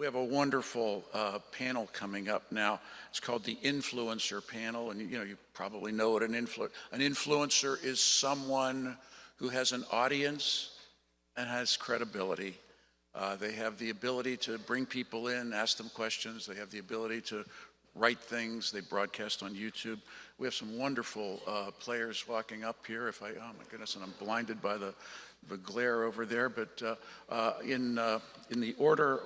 We have a wonderful panel coming up now. It's called the Influencer Panel, and you probably know what an influencer is. Someone who has an audience and has credibility. They have the ability to bring people in, ask them questions. They have the ability to write things. They broadcast on YouTube. We have some wonderful players walking up here. Oh my goodness, and I'm blinded by the glare over there. But in the order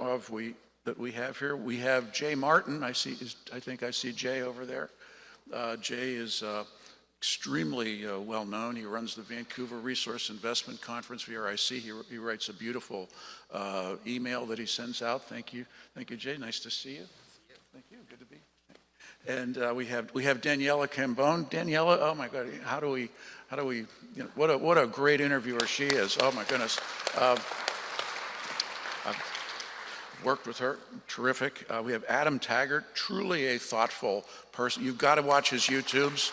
that we have here, we have Jay Martin. I think I see Jay over there. Jay is extremely well known. He runs the Vancouver Resource Investment Conference, VRIC. He writes a beautiful email that he sends out. Thank you, Jay. Nice to see you. Thank you. Good to be. And we have Daniela Cambone. Daniela, oh my God, how do we, what a great interviewer she is. Oh my goodness. I've worked with her, terrific. We have Adam Taggart, truly a thoughtful person. You've got to watch his YouTubes.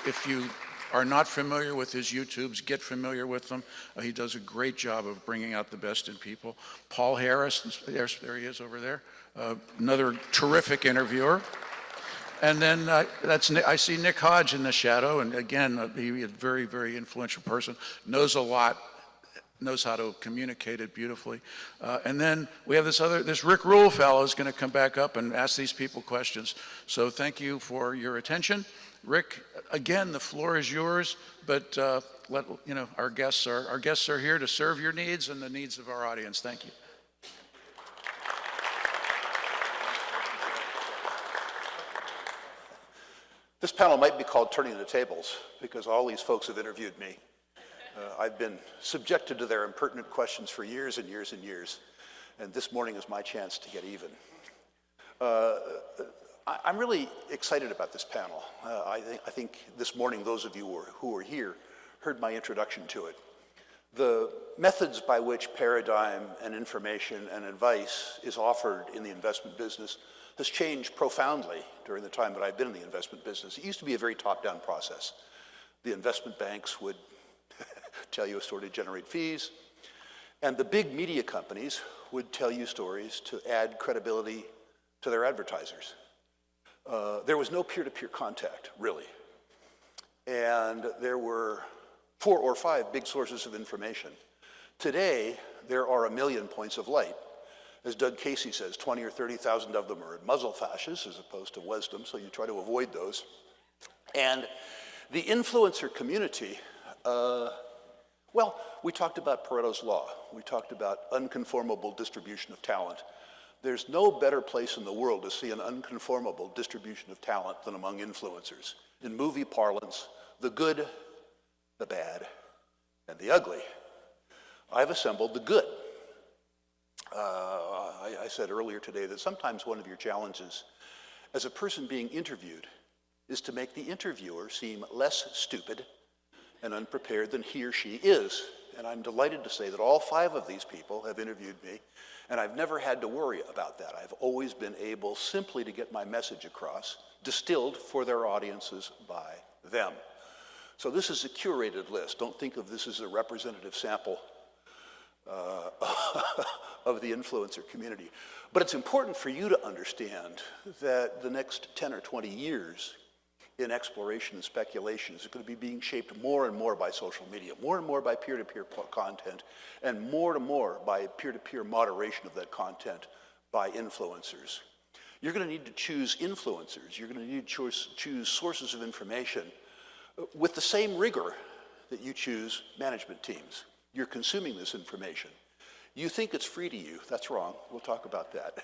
If you are not familiar with his YouTubes, get familiar with them. He does a great job of bringing out the best in people. Paul Harris, there he is over there. Another terrific interviewer. And then I see Nick Hodge in the shadow, and again, he's a very, very influential person, knows a lot, knows how to communicate it beautifully. And then we have this Rick Rule fellow is going to come back up and ask these people questions. So thank you for your attention. Rick, again, the floor is yours, but our guests are here to serve your needs and the needs of our audience. Thank you. This panel might be called Turning the Tables because all these folks have interviewed me. I've been subjected to their impertinent questions for years and years and years, and this morning is my chance to get even. I'm really excited about this panel. I think this morning those of you who are here heard my introduction to it. The methods by which paradigm and information and advice is offered in the investment business has changed profoundly during the time that I've been in the investment business. It used to be a very top-down process. The investment banks would tell you a story to generate fees, and the big media companies would tell you stories to add credibility to their advertisers. There was no peer-to-peer contact, really. And there were 4 or 5 big sources of information. Today, there are 1 million points of light. As Doug Casey says, 20 or 30,000 of them are in muzzle flashes as opposed to wisdom, so you try to avoid those. And the influencer community, well, we talked about Pareto's Law. We talked about unconformable distribution of talent. There's no better place in the world to see an unconformable distribution of talent than among influencers. In movie parlance, the good, the bad, and the ugly. I've assembled the good. I said earlier today that sometimes one of your challenges as a person being interviewed is to make the interviewer seem less stupid and unprepared than he or she is. And I'm delighted to say that all 5 of these people have interviewed me, and I've never had to worry about that. I've always been able simply to get my message across, distilled for their audiences by them. So this is a curated list. Don't think of this as a representative sample of the influencer community. But it's important for you to understand that the next 10 or 20 years in exploration and speculation is going to be being shaped more and more by social media, more and more by peer-to-peer content, and more by peer-to-peer moderation of that content by influencers. You're going to need to choose influencers. You're going to need to choose sources of information with the same rigor that you choose management teams. You're consuming this information. You think it's free to you. That's wrong. We'll talk about that.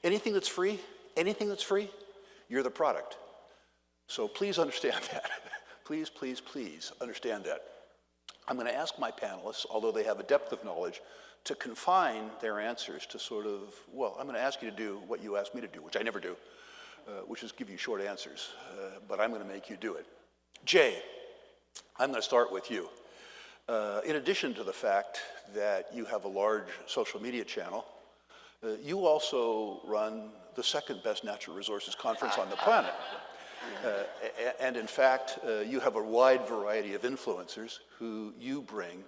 Anything that's free, you're the product. So please understand that. Please, please, please understand that. I'm going to ask my panelists, although they have a depth of knowledge, to confine their answers to sort of, well, I'm going to ask you to do what you asked me to do, which I never do, which is give you short answers, but I'm going to make you do it. Jay, I'm going to start with you. In addition to the fact that you have a large social media channel, you also run the second best natural resources conference on the planet. And in fact, you have a wide variety of influencers who you bring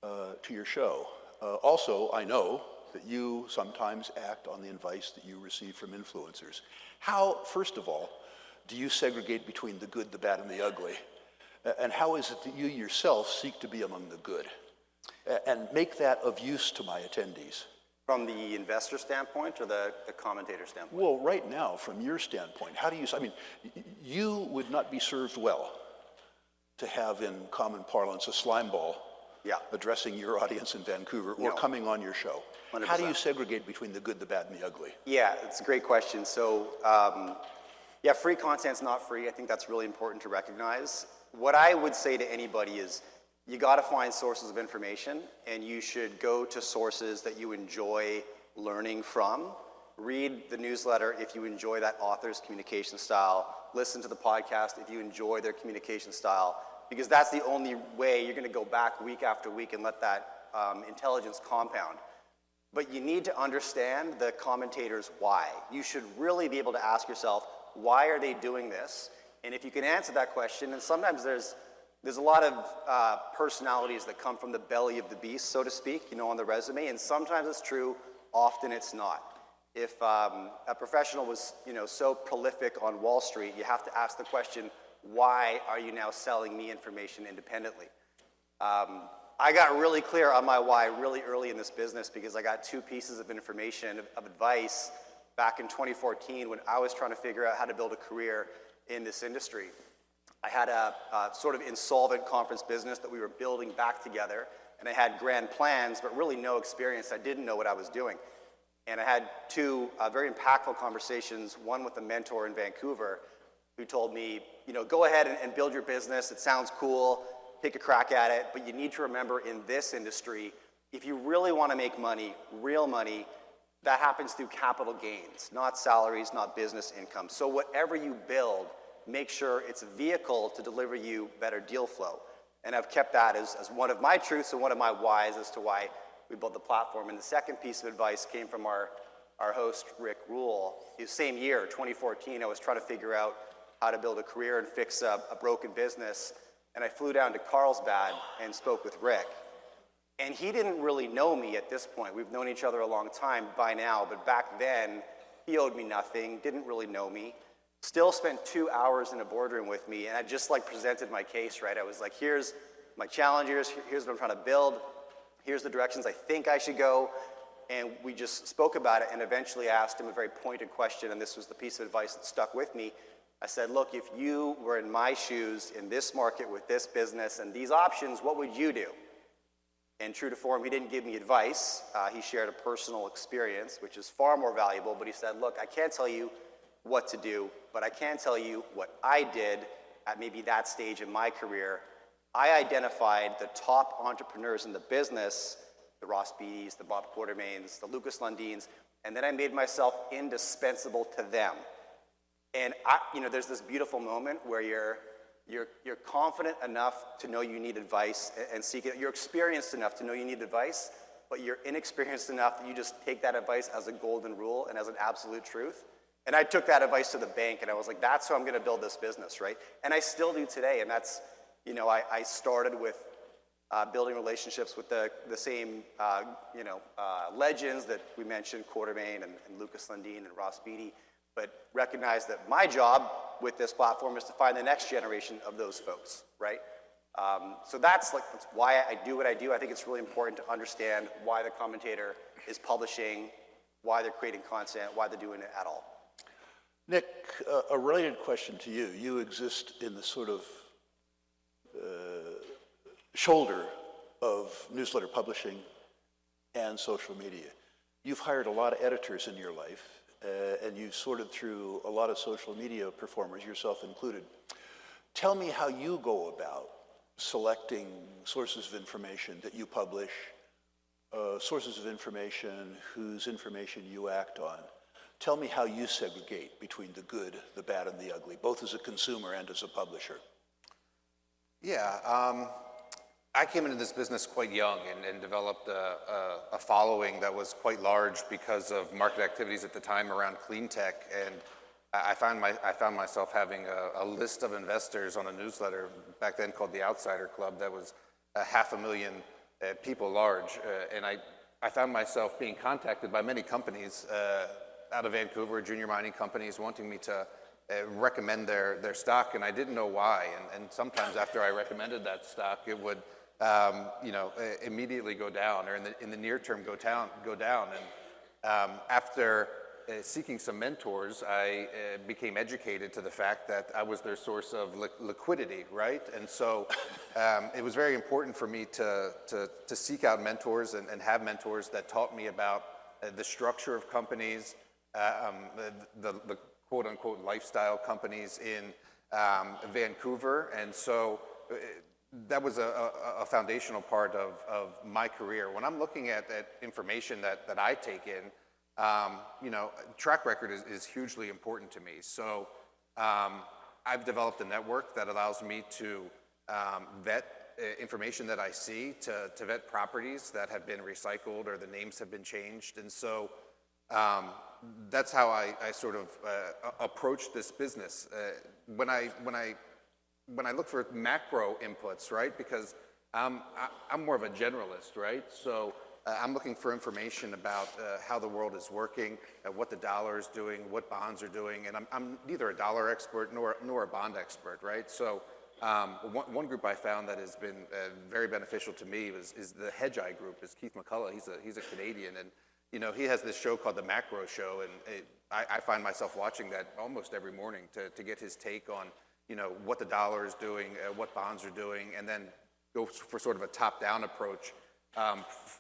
to your show. Also, I know that you sometimes act on the advice that you receive from influencers. How, first of all, do you segregate between the good, the bad, and the ugly? And how is it that you yourself seek to be among the good? And make that of use to my attendees. From the investor standpoint or the commentator standpoint? Well, right now, from your standpoint, how do you, I mean, you would not be served well to have, in common parlance, a slime ball addressing your audience in Vancouver or coming on your show. 100%. How do you segregate between the good, the bad, and the ugly? Yeah, it's a great question. So, free content's not free. I think that's really important to recognize. What I would say to anybody is, you got to find sources of information, and you should go to sources that you enjoy learning from. Read the newsletter if you enjoy that author's communication style. Listen to the podcast if you enjoy their communication style, because that's the only way you're going to go back week after week and let that intelligence compound. But you need to understand the commentators' why. You should really be able to ask yourself, why are they doing this? And if you can answer that question, and sometimes there's a lot of personalities that come from the belly of the beast, so to speak, on the resume, and sometimes it's true, often it's not. If a professional was, so prolific on Wall Street, you have to ask the question, why are you now selling me information independently? I got really clear on my why really early in this business because I got 2 pieces of information, of advice, back in 2014 when I was trying to figure out how to build a career in this industry. I had a sort of insolvent conference business that we were building back together, and I had grand plans, but really no experience. I didn't know what I was doing. And I had 2 very impactful conversations, one with a mentor in Vancouver who told me, go ahead and build your business. It sounds cool. Take a crack at it. But you need to remember, in this industry, if you really want to make money, real money, that happens through capital gains, not salaries, not business income. So whatever you build, make sure it's a vehicle to deliver you better deal flow. And I've kept that as one of my truths and one of my whys as to why we built the platform. And the second piece of advice came from our host, Rick Rule. The same year, 2014, I was trying to figure out how to build a career and fix a broken business. And I flew down to Carlsbad and spoke with Rick. And he didn't really know me at this point. We've known each other a long time by now, but back then, he owed me nothing, didn't really know me. Still spent 2 hours in a boardroom with me, and I just presented my case, right? I was like, here's my challenges, here's what I'm trying to build, here's the directions I think I should go, and we just spoke about it, and eventually asked him a very pointed question, and this was the piece of advice that stuck with me. I said, look, if you were in my shoes in this market with this business and these options, what would you do? And true to form, he didn't give me advice. He shared a personal experience, which is far more valuable, but he said, look, I can't tell you what to do, but I can tell you what I did at maybe that stage in my career. I identified the top entrepreneurs in the business, the Ross Beatties, the Bob Quartermains, the Lucas Lundins, and then I made myself indispensable to them. And there's this beautiful moment where you're confident enough to know you need advice and seek it. You're experienced enough to know you need advice, but you're inexperienced enough that you just take that advice as a golden rule and as an absolute truth. And I took that advice to the bank, and I was like, that's how I'm going to build this business, right? And I still do today, and that's, I started with building relationships with the same, legends that we mentioned, Quartermain and Lucas Lundin and Ross Beatty, but recognize that my job with this platform is to find the next generation of those folks, right? So that's why I do what I do. I think it's really important to understand why the commentator is publishing, why they're creating content, why they're doing it at all. Nick, a related question to you. You exist in the sort of shoulder of newsletter publishing and social media. You've hired a lot of editors in your life, and you've sorted through a lot of social media performers, yourself included. Tell me how you go about selecting sources of information that you publish, sources of information whose information you act on. Tell me how you segregate between the good, the bad, and the ugly, both as a consumer and as a publisher. Yeah, I came into this business quite young and developed a following that was quite large because of market activities at the time around clean tech. And I found myself having a list of investors on a newsletter back then called the Outsider Club that was 500,000 people large. And I I found myself being contacted by many companies out of Vancouver, junior mining companies, wanting me to recommend their stock, and I didn't know why. And sometimes after I recommended that stock, it would immediately go down, or in the near term go down. And after seeking some mentors, I became educated to the fact that I was their source of liquidity, right? And so it was very important for me to seek out mentors and have mentors that taught me about the structure of companies, the quote-unquote lifestyle companies in Vancouver. And so that was a foundational part of my career. When I'm looking at information that I take in, track record is hugely important to me. So I've developed a network that allows me to vet information that I see, to vet properties that have been recycled or the names have been changed. And so that's how I sort of approach this business. When I look for macro inputs, right, because I'm more of a generalist, right? So I'm looking for information about how the world is working, what the dollar is doing, what bonds are doing, and I'm neither a dollar expert nor a bond expert, right? So one group I found that has been very beneficial to me is the Hedge Eye group. Is Keith McCullough. He's a Canadian, and he has this show called The Macro Show, and I find myself watching that almost every morning to get his take on what the dollar is doing, what bonds are doing, and then go for sort of a top-down approach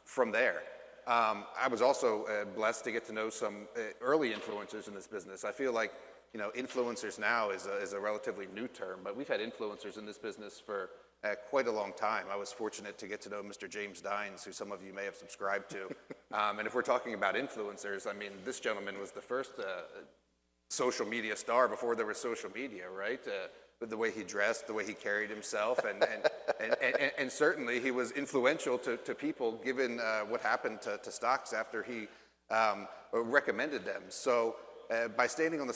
from there. I was also blessed to get to know some early influencers in this business. I feel like influencers now is a relatively new term, but we've had influencers in this business for quite a long time. I was fortunate to get to know Mr. James Dines, who some of you may have subscribed to. And if we're talking about influencers, I mean, this gentleman was the first social media star before there was social media, right? With the way he dressed, the way he carried himself, and certainly he was influential to people given what happened to stocks after he recommended them. So by standing on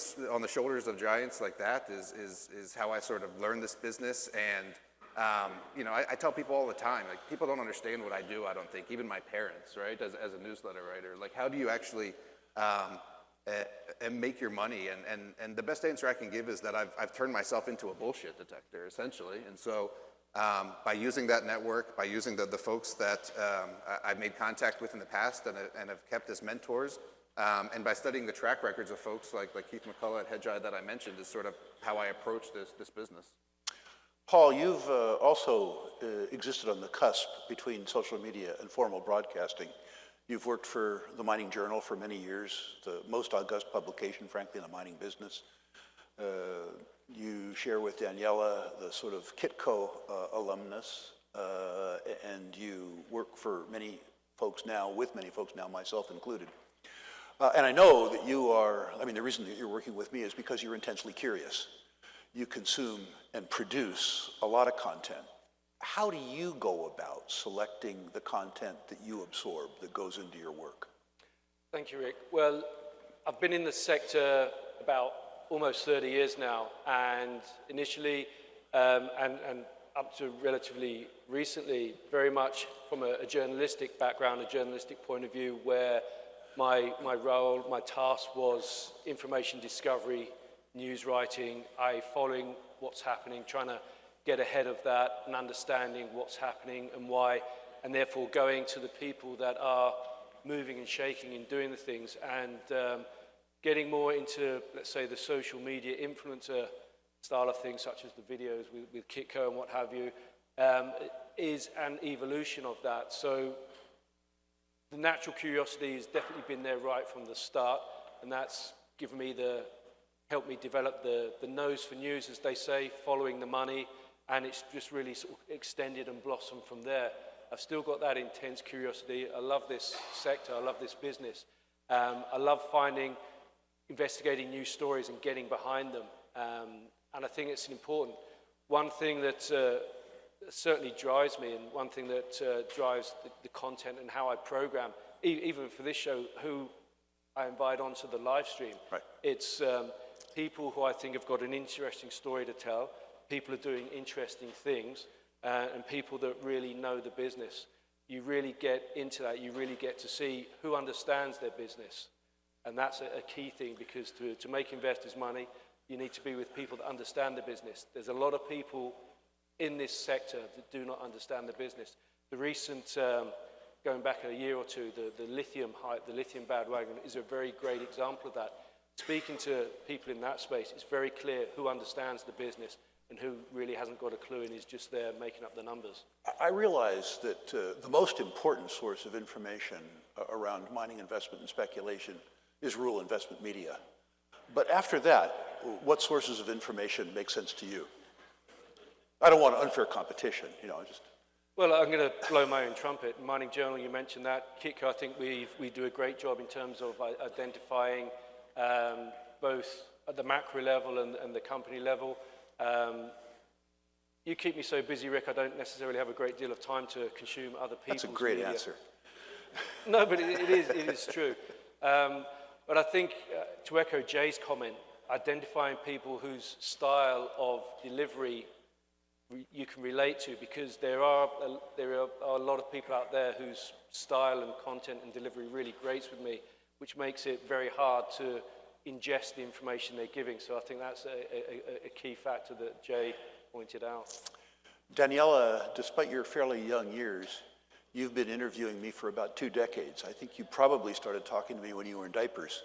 the shoulders of giants like that is how I sort of learned this business. And I tell people all the time, like, people don't understand what I do, I don't think, even my parents, right, as a newsletter writer. Like, how do you actually and make your money? And the best answer I can give is that I've turned myself into a bullshit detector, essentially. And so by using that network, by using the folks that I've made contact with in the past and have kept as mentors, and by studying the track records of folks like Keith McCullough at Hedge Eye that I mentioned, is sort of how I approach this business. Paul, you've also existed on the cusp between social media and formal broadcasting. You've worked for the Mining Journal for many years, the most august publication, frankly, in the mining business. You share with Daniela the sort of Kitco alumnus, and you work for many folks now, myself included. And I know that the reason that you're working with me is because you're intensely curious. You consume and produce a lot of content. How do you go about selecting the content that you absorb that goes into your work? Thank you, Rick. Well, I've been in the sector about almost 30 years now, and initially, and up to relatively recently, very much from a journalistic background, a journalistic point of view, where my role, my task was information discovery, news writing, following what's happening, trying to get ahead of that and understanding what's happening and why, and therefore going to the people that are moving and shaking and doing the things, and getting more into, let's say, the social media influencer style of things, such as the videos with Kitco and what have you, is an evolution of that. So the natural curiosity has definitely been there right from the start, and that's given me helped me develop the nose for news, as they say, following the money, and it's just really sort of extended and blossomed from there. I've still got that intense curiosity. I love this sector. I love this business. I love investigating new stories and getting behind them. And I think it's important. One thing that certainly drives me, and one thing that drives the content and how I program, even for this show, who I invite onto the live stream. Right. It's people who I think have got an interesting story to tell, people are doing interesting things, and people that really know the business. you really get into that. You really get to see who understands their business. And that's a key thing, because to make investors money, you need to be with people that understand the business. There's a lot of people in this sector that do not understand the business. The recent, going back a year or two, the lithium hype, the lithium bandwagon is a very great example of that. Speaking to people in that space, it's very clear who understands the business and who really hasn't got a clue and is just there making up the numbers. I realize that the most important source of information around mining investment and speculation is rural investment media. But after that, what sources of information make sense to you? I don't want unfair competition, just... Well, I'm going to blow my own trumpet. Mining Journal, you mentioned that. Kitco, I think we do a great job in terms of identifying both at the macro level and the company level. You keep me so busy, Rick, I don't necessarily have a great deal of time to consume other people's That's a great media. answer. No, but it is true. But I think, to echo Jay's comment, identifying people whose style of delivery you can relate to, because there are a lot of people out there whose style and content and delivery really grates with me, which makes it very hard to ingest the information they're giving. So I think that's a key factor that Jay pointed out. Daniela, despite your fairly young years, you've been interviewing me for about 2 decades. I think you probably started talking to me when you were in diapers.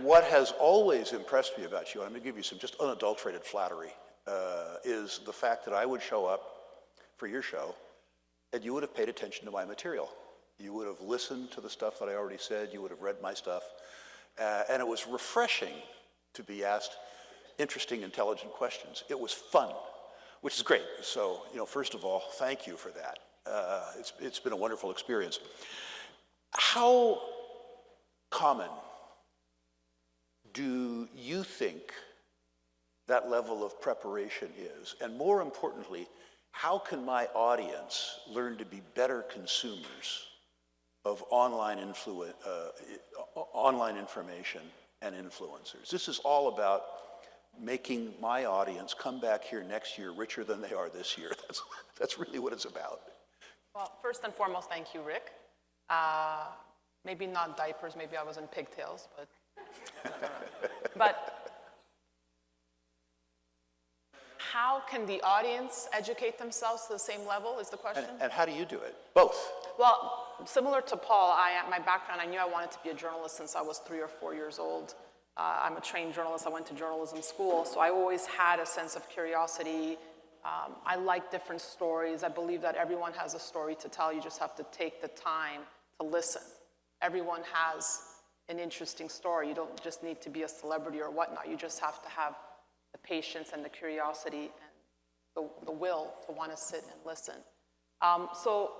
What has always impressed me about you, and I'm going to give you some just unadulterated flattery, is the fact that I would show up for your show and you would have paid attention to my material. You would have listened to the stuff that I already said. You would have read my stuff. And it was refreshing to be asked interesting, intelligent questions. It was fun, which is great. So, first of all, thank you for that. It's been a wonderful experience. How common do you think that level of preparation is? And more importantly, how can my audience learn to be better consumers of online information and influencers? This is all about making my audience come back here next year richer than they are this year. That's really what it's about. Well, first and foremost, thank you, Rick. Maybe not diapers, maybe I was in pigtails, but how can the audience educate themselves to the same level is the question? And how do you do it? Both. Well, similar to Paul, my background, I knew I wanted to be a journalist since I was 3 or 4 years old. I'm a trained journalist. I went to journalism school, so I always had a sense of curiosity. I like different stories. I believe that everyone has a story to tell. You just have to take the time to listen. Everyone has an interesting story. You don't just need to be a celebrity or whatnot. You just have to have the patience and the curiosity and the will to want to sit and listen. So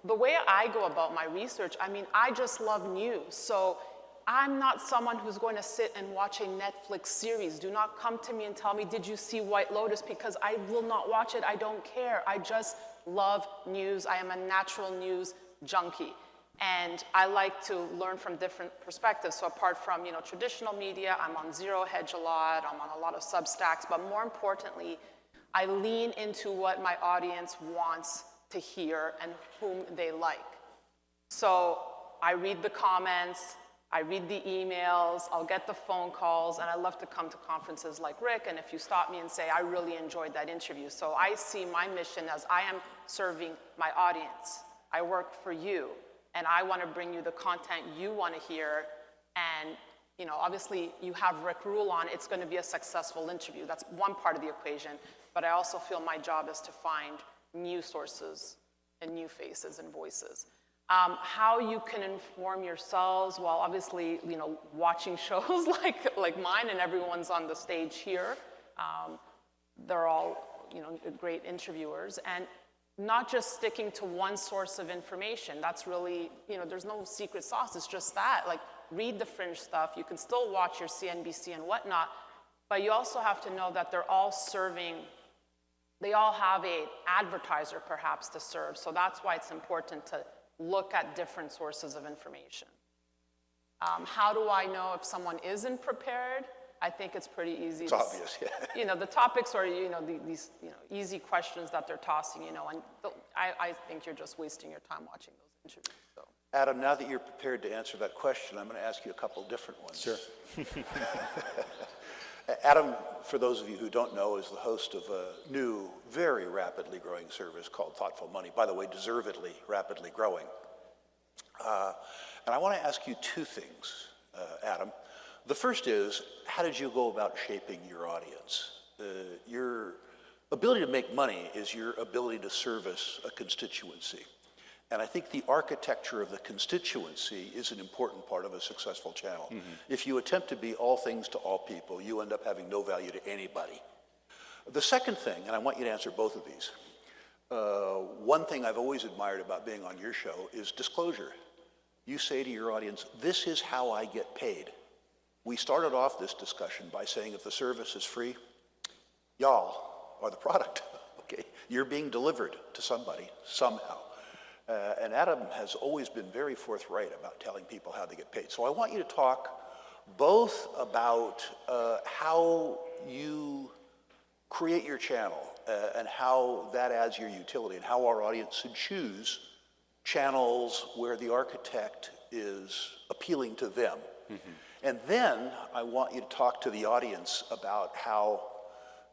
the way I go about my research, I just love news. So I'm not someone who's going to sit and watch a Netflix series. Do not come to me and tell me, did you see White Lotus? Because I will not watch it. I don't care. I just love news. I am a natural news junkie. And I like to learn from different perspectives. So apart from traditional media, I'm on Zero Hedge a lot. I'm on a lot of Substacks. But more importantly, I lean into what my audience wants to hear and whom they like. So I read the comments. I read the emails, I'll get the phone calls, and I love to come to conferences like Rick, and if you stop me and say, I really enjoyed that interview. So I see my mission as I am serving my audience. I work for you, and I want to bring you the content you want to hear, and obviously you have Rick Rule on, it's going to be a successful interview. That's one part of the equation, but I also feel my job is to find new sources and new faces and voices. How you can inform yourselves, well, obviously, watching shows like mine, and everyone's on the stage here. They're all, great interviewers, and not just sticking to one source of information. That's really, there's no secret sauce. It's just that, read the fringe stuff. You can still watch your CNBC and whatnot, but you also have to know that they're all serving. They all have an advertiser, perhaps, to serve. So that's why it's important to look at different sources of information. How do I know if someone isn't prepared? I think it's pretty easy. It's obvious, yeah. You know, the topics are, you know, these, you know, easy questions that they're tossing, you know, and I think you're just wasting your time watching those interviews, so. Adam, now that you're prepared to answer that question, I'm going to ask you a couple different ones. Sure. Adam, for those of you who don't know, is the host of a new, very rapidly growing service called Thoughtful Money. By the way, deservedly rapidly growing. And I want to ask you two things, Adam. The first is, how did you go about shaping your audience? Your ability to make money is your ability to service a constituency. And I think the architecture of the constituency is an important part of a successful channel. Mm-hmm. If you attempt to be all things to all people, you end up having no value to anybody. The second thing, and I want you to answer both of these, one thing I've always admired about being on your show is disclosure. You say to your audience, this is how I get paid. We started off this discussion by saying if the service is free, y'all are the product, okay? You're being delivered to somebody somehow. And Adam has always been very forthright about telling people how they get paid. So I want you to talk both about how you create your channel and how that adds your utility and how our audience should choose channels where the architect is appealing to them. Mm-hmm. And then I want you to talk to the audience about how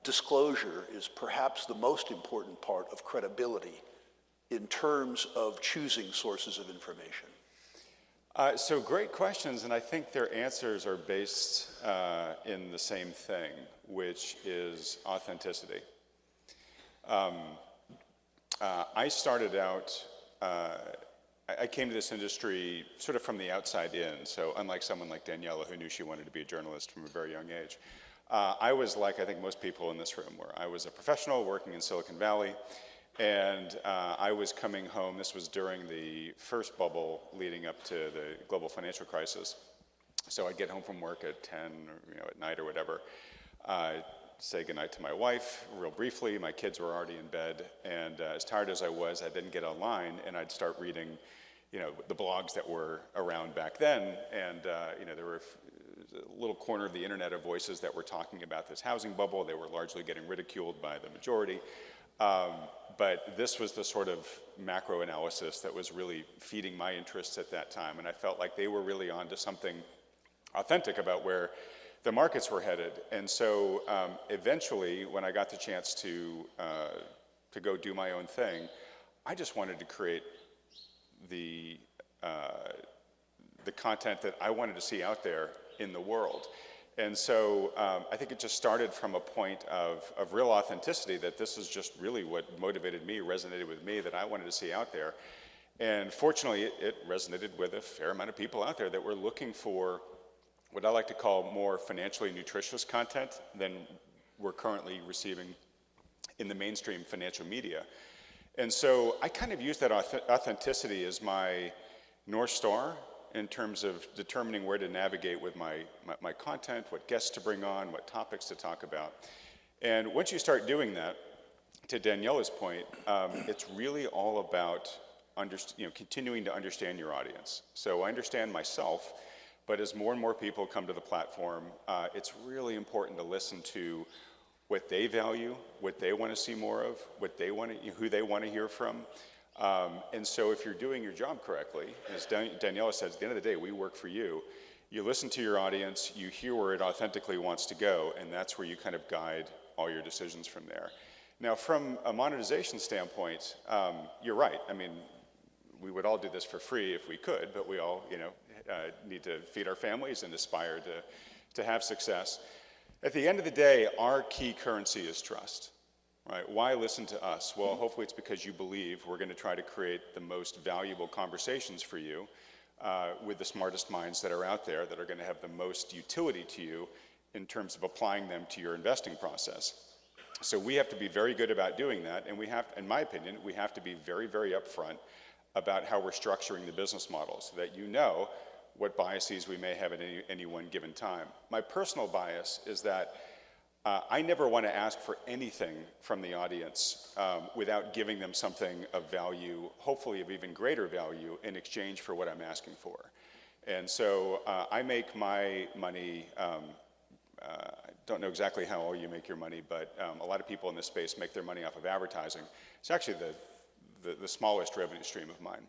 disclosure is perhaps the most important part of credibility in terms of choosing sources of information. So great questions, and I think their answers are based in the same thing, which is authenticity. I started out, I came to this industry sort of from the outside in, so unlike someone like Daniela who knew she wanted to be a journalist from a very young age. I was like I think most people in this room were. I was a professional working in Silicon Valley, and I was coming home. This was during the first bubble leading up to the global financial crisis. So I'd get home from work at 10 or at night or whatever, say goodnight to my wife real briefly. My kids were already in bed, and as tired as I was, I'd then get online and I'd start reading, the blogs that were around back then, and there were a little corner of the internet of voices that were talking about this housing bubble. They were largely getting ridiculed by the majority. But this was the sort of macro analysis that was really feeding my interests at that time. And I felt like they were really onto something authentic about where the markets were headed. And so eventually, when I got the chance to go do my own thing, I just wanted to create the content that I wanted to see out there in the world. And so I think it just started from a point of real authenticity, that this is just really what motivated me, resonated with me, that I wanted to see out there. And fortunately, it resonated with a fair amount of people out there that were looking for what I like to call more financially nutritious content than we're currently receiving in the mainstream financial media. And so I kind of use that authenticity as my North Star in terms of determining where to navigate with my content, what guests to bring on, what topics to talk about. And once you start doing that, to Daniela's point, it's really all about continuing to understand your audience. So I understand myself, but as more and more people come to the platform, it's really important to listen to what they value, what they want to see more of, who they want to hear from. And so if you're doing your job correctly, as Daniela says, at the end of the day, we work for you. You listen to your audience, you hear where it authentically wants to go, and that's where you kind of guide all your decisions from there. Now, from a monetization standpoint, you're right. I mean, we would all do this for free if we could, but we all, need to feed our families and aspire to have success. At the end of the day, our key currency is trust. Right? Why listen to us? Well, hopefully it's because you believe we're going to try to create the most valuable conversations for you with the smartest minds that are out there that are going to have the most utility to you in terms of applying them to your investing process. So we have to be very good about doing that, and we have, in my opinion, we have to be very, very upfront about how we're structuring the business model so that you know what biases we may have at any one given time. My personal bias is that I never want to ask for anything from the audience without giving them something of value, hopefully of even greater value, in exchange for what I'm asking for. And so I make my money I don't know exactly how all you make your money, but a lot of people in this space make their money off of advertising. It's actually the smallest revenue stream of mine.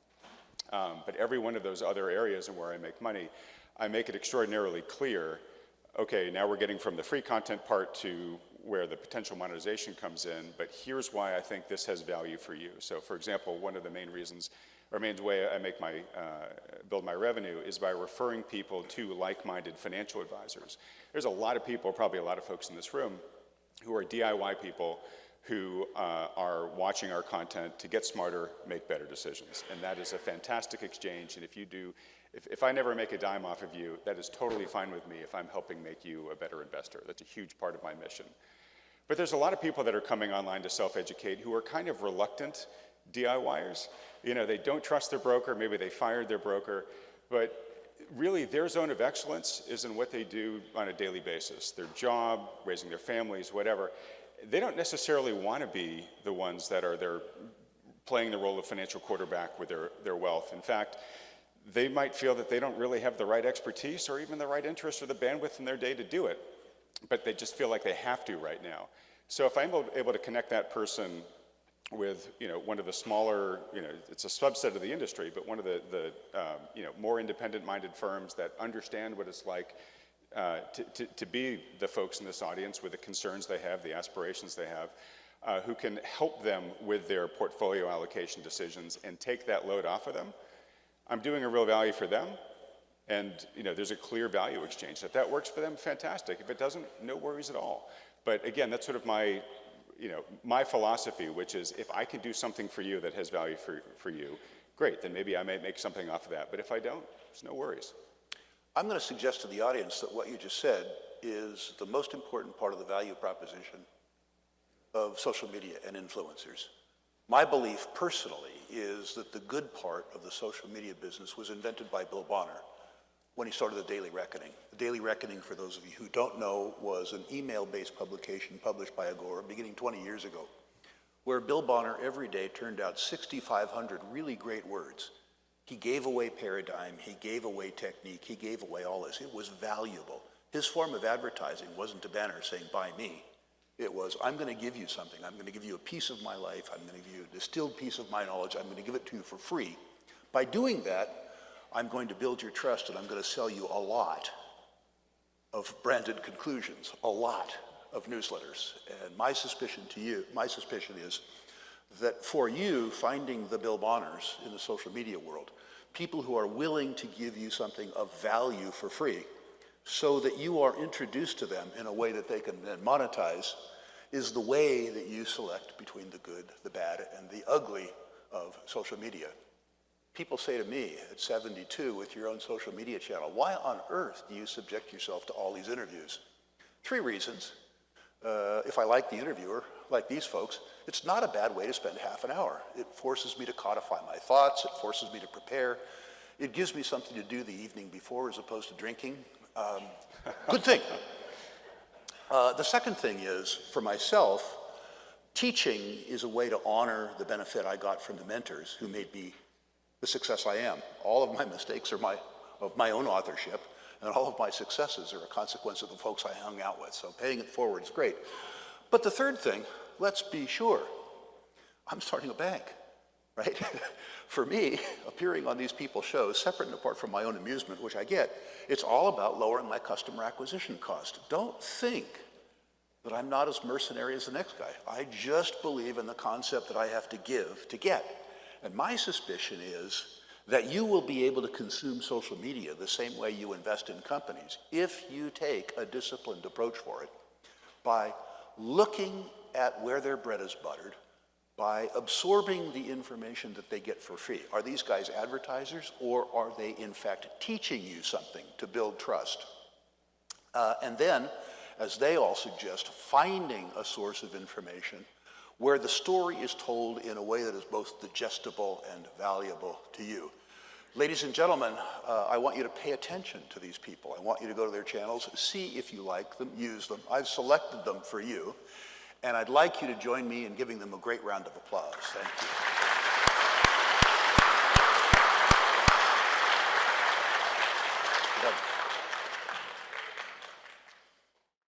But every one of those other areas and where I make money, I make it extraordinarily clear, okay, now we're getting from the free content part to where the potential monetization comes in, but here's why I think this has value for you. So for example, one of the main reasons, or main way I make build my revenue is by referring people to like-minded financial advisors. There's a lot of people, probably a lot of folks in this room, who are DIY people who are watching our content to get smarter, make better decisions. And that is a fantastic exchange. And if I never make a dime off of you, that is totally fine with me if I'm helping make you a better investor. That's a huge part of my mission. But there's a lot of people that are coming online to self-educate who are kind of reluctant DIYers. You know, they don't trust their broker, maybe they fired their broker, but really their zone of excellence is in what they do on a daily basis, their job, raising their families, whatever. They don't necessarily want to be the ones that are there playing the role of financial quarterback with their wealth. In fact, they might feel that they don't really have the right expertise or even the right interest or the bandwidth in their day to do it, but they just feel like they have to right now. So if I'm able to connect that person with, you know, one of the smaller, you know, it's a subset of the industry, but one of the you know, more independent-minded firms that understand what it's like to be the folks in this audience with the concerns they have, the aspirations they have, who can help them with their portfolio allocation decisions and take that load off of them, I'm doing a real value for them. And you know, there's a clear value exchange. If that works for them, fantastic. If it doesn't, no worries at all. But again, that's sort of my, you know, my philosophy, which is if I can do something for you that has value for you, great, then maybe I may make something off of that. But if I don't, there's no worries. I'm going to suggest to the audience that what you just said is the most important part of the value proposition of social media and influencers. My belief personally is that the good part of the social media business was invented by Bill Bonner when he started the Daily Reckoning. The Daily Reckoning, for those of you who don't know, was an email-based publication published by Agora beginning 20 years ago, where Bill Bonner every day turned out 6,500 really great words. He gave away paradigm, he gave away technique, he gave away all this. It was valuable. His form of advertising wasn't a banner saying, buy me. It was, I'm going to give you something. I'm going to give you a piece of my life. I'm going to give you a distilled piece of my knowledge. I'm going to give it to you for free. By doing that, I'm going to build your trust, and I'm going to sell you a lot of branded conclusions, a lot of newsletters. And my suspicion is that for you, finding the Bill Bonners in the social media world, people who are willing to give you something of value for free, so that you are introduced to them in a way that they can then monetize, is the way that you select between the good, the bad, and the ugly of social media. People say to me at 72 with your own social media channel, why on earth do you subject yourself to all these interviews? 3 reasons. If I like the interviewer, like these folks, it's not a bad way to spend half an hour. It forces me to codify my thoughts, it forces me to prepare. It gives me something to do the evening before as opposed to drinking. Good thing. The second thing is, for myself, teaching is a way to honor the benefit I got from the mentors who made me the success I am. All of my mistakes are of my own authorship, and all of my successes are a consequence of the folks I hung out with, so paying it forward is great. But the third thing, let's be sure, I'm starting a bank, right? For me, appearing on these people's shows, separate and apart from my own amusement, which I get, it's all about lowering my customer acquisition cost. Don't think that I'm not as mercenary as the next guy. I just believe in the concept that I have to give to get. And my suspicion is that you will be able to consume social media the same way you invest in companies if you take a disciplined approach for it by looking at where their bread is buttered, by absorbing the information that they get for free. Are these guys advertisers, or are they in fact teaching you something to build trust? And then, as they all suggest, finding a source of information where the story is told in a way that is both digestible and valuable to you. Ladies and gentlemen, I want you to pay attention to these people. I want you to go to their channels, see if you like them, use them. I've selected them for you, and I'd like you to join me in giving them a great round of applause. Thank you.